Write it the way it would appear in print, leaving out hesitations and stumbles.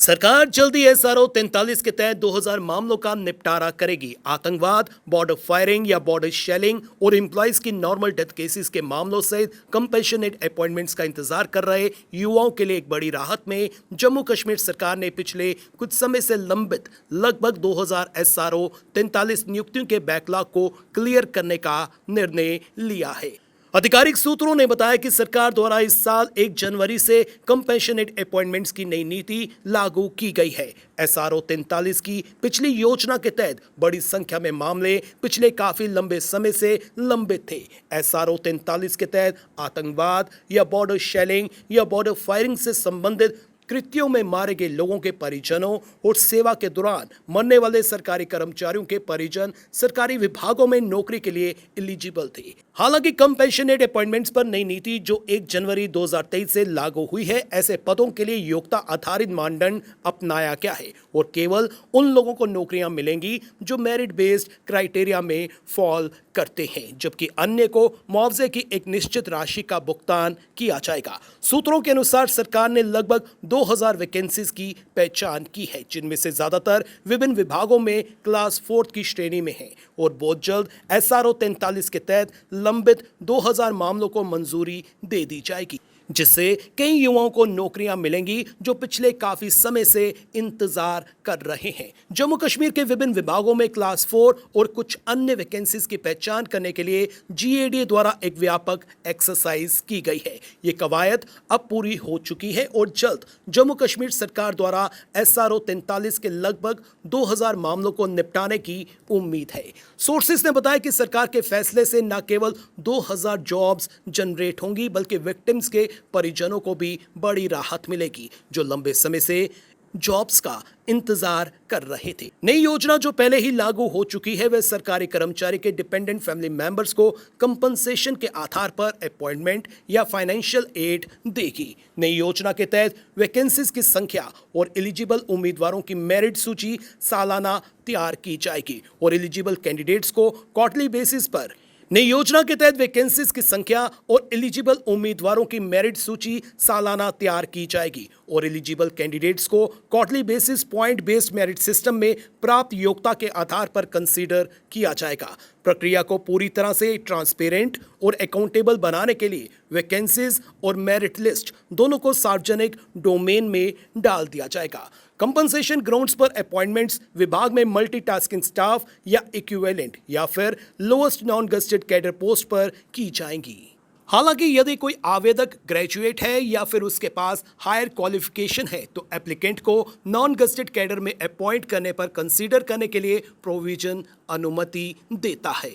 सरकार जल्दी एसआरओ 43 के तहत 2000 मामलों का निपटारा करेगी। आतंकवाद, बॉर्डर फायरिंग या बॉर्डर शेलिंग और एम्प्लॉइज की नॉर्मल डेथ केसेस के मामलों सहित कंपेशनेट अपॉइंटमेंट्स का इंतजार कर रहे युवाओं के लिए एक बड़ी राहत में जम्मू कश्मीर सरकार ने पिछले कुछ समय से लंबित लगभग 2000 एसआरओ 43 नियुक्तियों के बैकलॉग को क्लियर करने का निर्णय लिया है। आधिकारिक सूत्रों ने बताया कि सरकार द्वारा इस साल 1 जनवरी से कंपेशनेट अपॉइंटमेंट्स की नई नीति लागू की गई है। एसआरओ 43 की पिछली योजना के तहत बड़ी संख्या में मामले पिछले काफी लंबे समय से लंबित थे। एसआरओ 43 के तहत आतंकवाद या बॉर्डर शेलिंग या बॉर्डर फायरिंग से संबंधित कृत्यों में मारे गए लोगों के परिजनों और सेवा के दौरान मरने वाले सरकारी कर्मचारियों के परिजन सरकारी विभागों में नौकरी के लिए एलिजिबल थे। हालांकि कंपेशनेट अपॉइंटमेंट्स पर नई नीति जो 1 जनवरी 2023 से लागू हुई है, ऐसे पदों के लिए योग्यता आधारित मानदंड अपनाया गया है और केवल उन लोगों को नौकरियां मिलेंगी जो मेरिट बेस्ड क्राइटेरिया में फॉल करते हैं, जबकि अन्य को मुआवजे की एक निश्चित राशि का भुगतान किया जाएगा। सूत्रों के अनुसार सरकार ने लगभग 2000 वैकेंसीज की पहचान की है, जिनमें से ज्यादातर विभिन्न विभागों में क्लास 4 की श्रेणी में है और बहुत जल्द एसआरओ 43 के तहत लंबित 2000 मामलों को मंजूरी दे दी जाएगी, जिससे कई युवाओं को नौकरियां मिलेंगी जो पिछले काफी समय से इंतजार कर रहे हैं। जम्मू कश्मीर के विभिन्न विभागों में क्लास 4 और कुछ अन्य वैकेंसीज की पहचान करने के लिए जीएडीए द्वारा एक व्यापक एक्सरसाइज की गई है। ये कवायद अब पूरी हो चुकी है और जल्द जम्मू कश्मीर सरकार द्वारा एसआरओ 43 के लगभग 2000 मामलों को निपटाने की उम्मीद है। सोर्सेस ने बताया कि सरकार के फैसले से न केवल 2000 जॉब्स जनरेट होंगी, बल्कि विक्टिम्स के परिजनों को भी बड़ी राहत मिलेगी जो लंबे समय से जॉब्स का इंतजार कर रहे थे। नई योजना जो पहले ही लागू हो चुकी है, वह सरकारी कर्मचारी के डिपेंडेंट फैमिली मेंबर्स को कंपनसेशन के आधार पर अपॉइंटमेंट या फाइनेंशियल एड देगी। नई योजना के तहत वैकेंसीज की संख्या और एलिजिबल उम्मीदवारों की मेरिट सूची सालाना तैयार की जाएगी और एलिजिबल कैंडिडेट्स को क्वार्टरली बेसिस पर नई योजना के तहत वैकेंसीज की संख्या और एलिजिबल उम्मीदवारों की मेरिट सूची सालाना तैयार की जाएगी और एलिजिबल कैंडिडेट्स को quarterly basis point based merit system में प्राप्त योग्यता के आधार पर कंसीडर किया जाएगा। प्रक्रिया को पूरी तरह से ट्रांसपेरेंट और अकाउंटेबल बनाने के लिए वैकेंसीज और मेरिट लिस्ट दोनों को सार्वजनिक डोमेन में डाल दिया जाएगा। कंपनसेशन ग्राउंड्स पर अपॉइंटमेंट्स विभाग में मल्टीटास्किंग स्टाफ या इक्विवेलेंट या फिर lowest non gazetted cadre post पर की जाएंगी। हालांकि यदि कोई आवेदक ग्रेजुएट है या फिर उसके पास हायर क्वालिफिकेशन है तो एप्लीकेंट को नॉन गस्टेड कैडर में अपॉइंट करने पर कंसीडर करने के लिए प्रोविजन अनुमति देता है।